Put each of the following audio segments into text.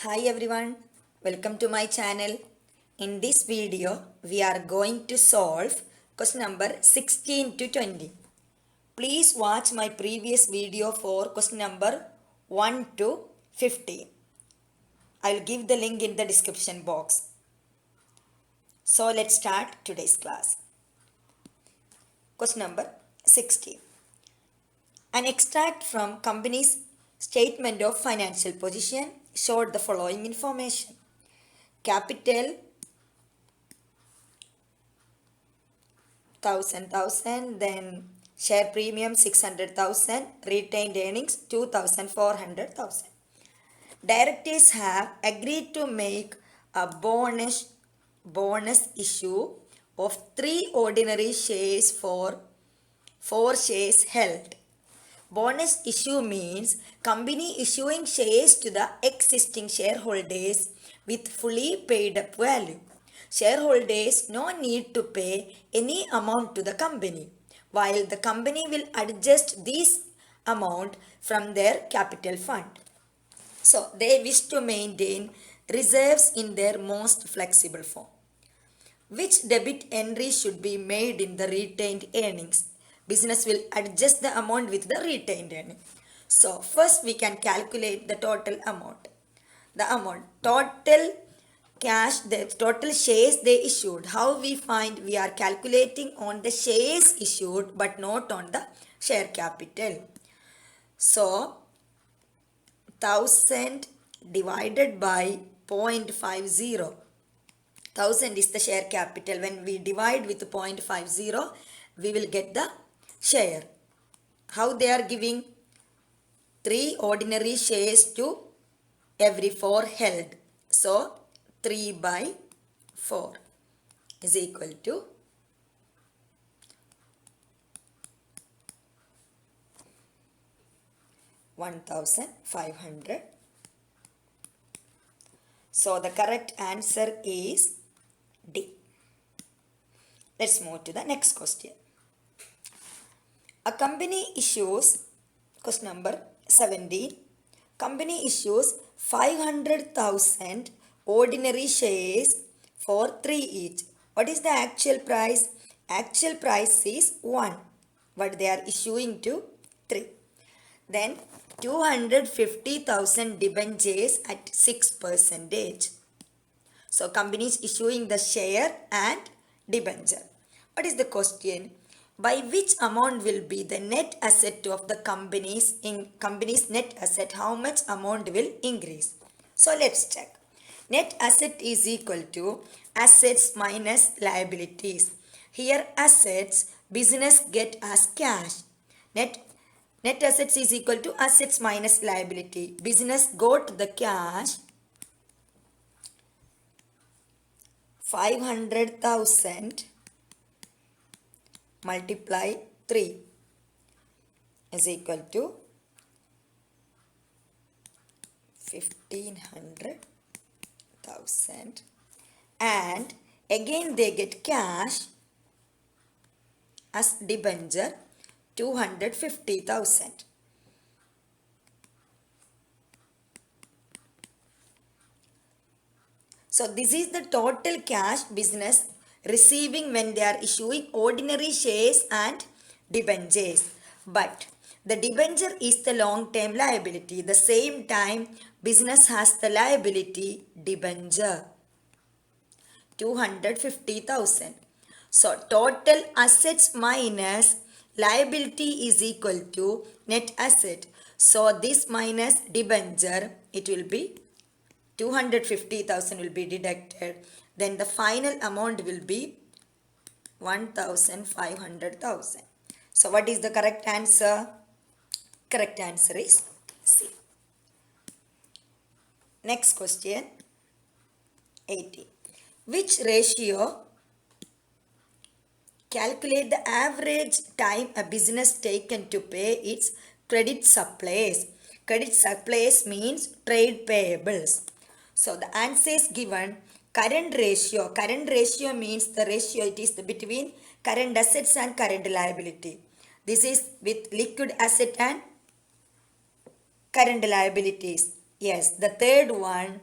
Hi everyone, welcome to my channel. In this video, we are going to solve question number 16 to 20. Please watch my previous video for question number 1 to 15. I will give the link in the description box. So let's start today's class. Question number 16. An extract from company's statement of financial position showed the following information. Capital 1,000, then share premium 600,000, retained earnings 2,400,000. Directors have agreed to make a bonus issue of 3 ordinary shares for 4 shares held. Bonus issue means company issuing shares to the existing shareholders with fully paid up value. Shareholders no need to pay any amount to the company, while the company will adjust this amount from their capital fund. So they wish to maintain reserves in their most flexible form. Which debit entry should be made in the retained earnings? Business will adjust the amount with the retained earnings. So first we can calculate the total amount. Total cash, the total shares they issued. How we find? We are calculating on the shares issued but not on the share capital. So 1000 divided by 0.50. 1000 is the share capital. When we divide with 0.50, we will get the share. How they are giving? 3 ordinary shares to every 4 held. So 3 by 4 is equal to 1,500. So the correct answer is D. Let's move to the next question. A company issues, question number 17, company issues 500,000 ordinary shares for 3 each. What is the actual price? Actual price is 1. What they are issuing to 3. Then 250,000 debentures at 6%. So company is issuing the share and debenture. What is the question? By which amount will be the net asset of the company's net asset? How much amount will increase? So let's check. Net asset is equal to assets minus liabilities. Here assets business get as cash. Net assets is equal to assets minus liability. Business got the cash 500,000 multiply 3 is equal to 1,500,000, and again they get cash as debenture 250,000. So this is the total cash business receiving when they are issuing ordinary shares and debentures. But the debenture is the long-term liability. The same time business has the liability debenture 250,000. So total assets minus liability is equal to net asset. So this minus debenture, it will be 250,000 will be deducted. Then the final amount will be 1,500,000. So what is the correct answer? Correct answer is C. Next question 18. Which ratio calculate the average time a business taken to pay its credit supplies? Credit supplies means trade payables. So the answer is given current ratio. Current ratio means the ratio, it is between current assets and current liability. This is with liquid asset and current liabilities. Yes, the third one,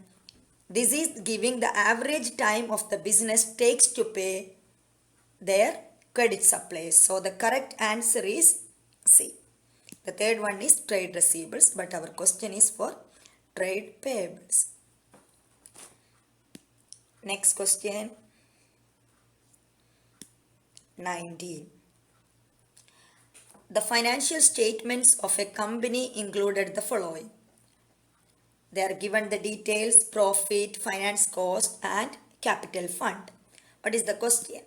this is giving the average time of the business takes to pay their credit supplies. So the correct answer is C. The third one is trade receivables, but our question is for trade payables. Next question, 19. The financial statements of a company included the following. They are given the details: profit, finance cost, and capital fund. What is the question?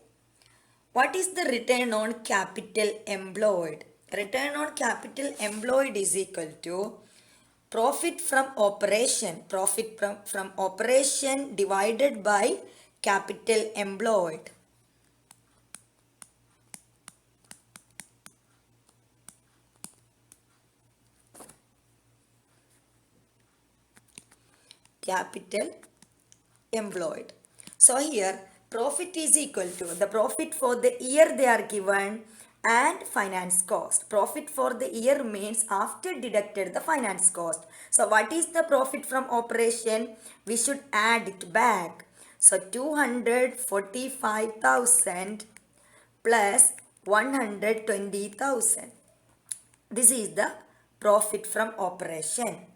What is the return on capital employed? Return on capital employed is equal to profit from operation. Profit from operation divided by capital employed. Capital employed. So here profit is equal to the profit for the year they are given and finance cost. Profit for the year means after deducted the finance cost. So what is the profit from operation? We should add it back. So 245,000 plus 120,000. This is the profit from operation.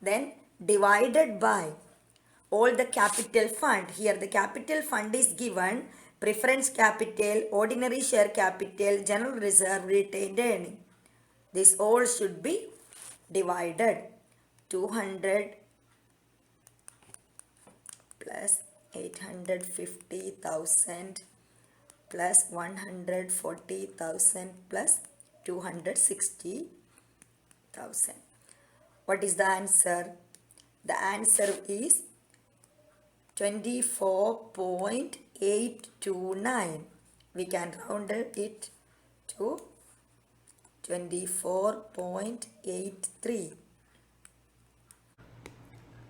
Then divided by all the capital fund. Here the capital fund is given: preference capital, ordinary share capital, general reserve, retained earning. This all should be divided. 200 plus 850,000 plus 140,000 plus 260,000. What is the answer? The answer is 24.829. We can round it to 24.83.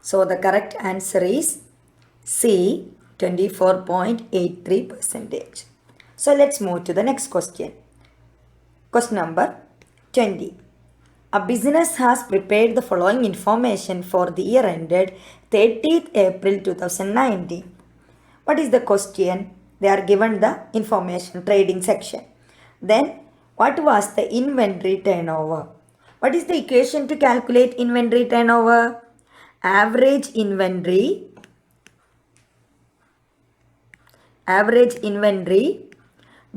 So the correct answer is C, 24.83%. So let's move to the next question. Question number 20. A business has prepared the following information for the year ended 30th April 2019. What is the question? They are given the information trading section. Then what was the inventory turnover? What is the equation to calculate inventory turnover? Average inventory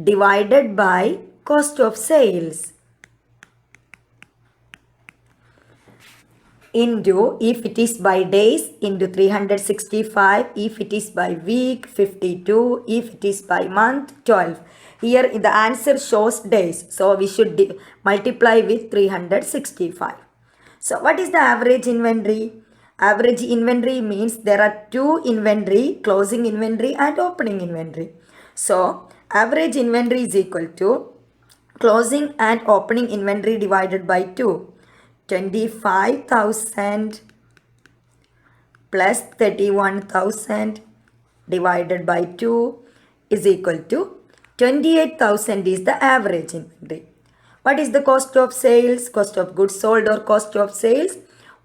divided by cost of sales into, if it is by days, into 365, if it is by week, 52, if it is by month, 12. Here the answer shows days, so we should multiply with 365. So what is the average inventory? Average inventory means there are two inventory, closing inventory and opening inventory. So average inventory is equal to closing and opening inventory divided by 2. 25,000 plus 31,000 divided by 2 is equal to 28,000 is the average inventory. What is the cost of sales? Cost of goods sold or cost of sales?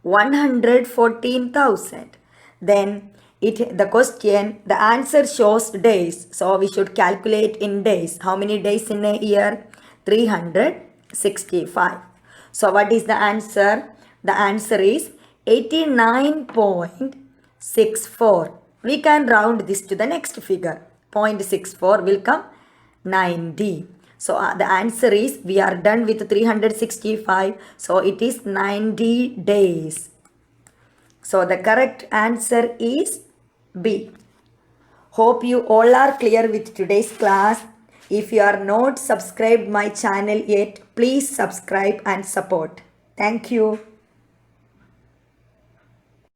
114,000. Then the question, the answer shows days. So we should calculate in days. How many days in a year? 365. So what is the answer? The answer is 89.64. We can round this to the next figure. 0.64 will come 90. So the answer is, we are done with 365. So it is 90 days. So the correct answer is B. Hope you all are clear with today's class. If you are not subscribed my channel yet, please subscribe and support. Thank you.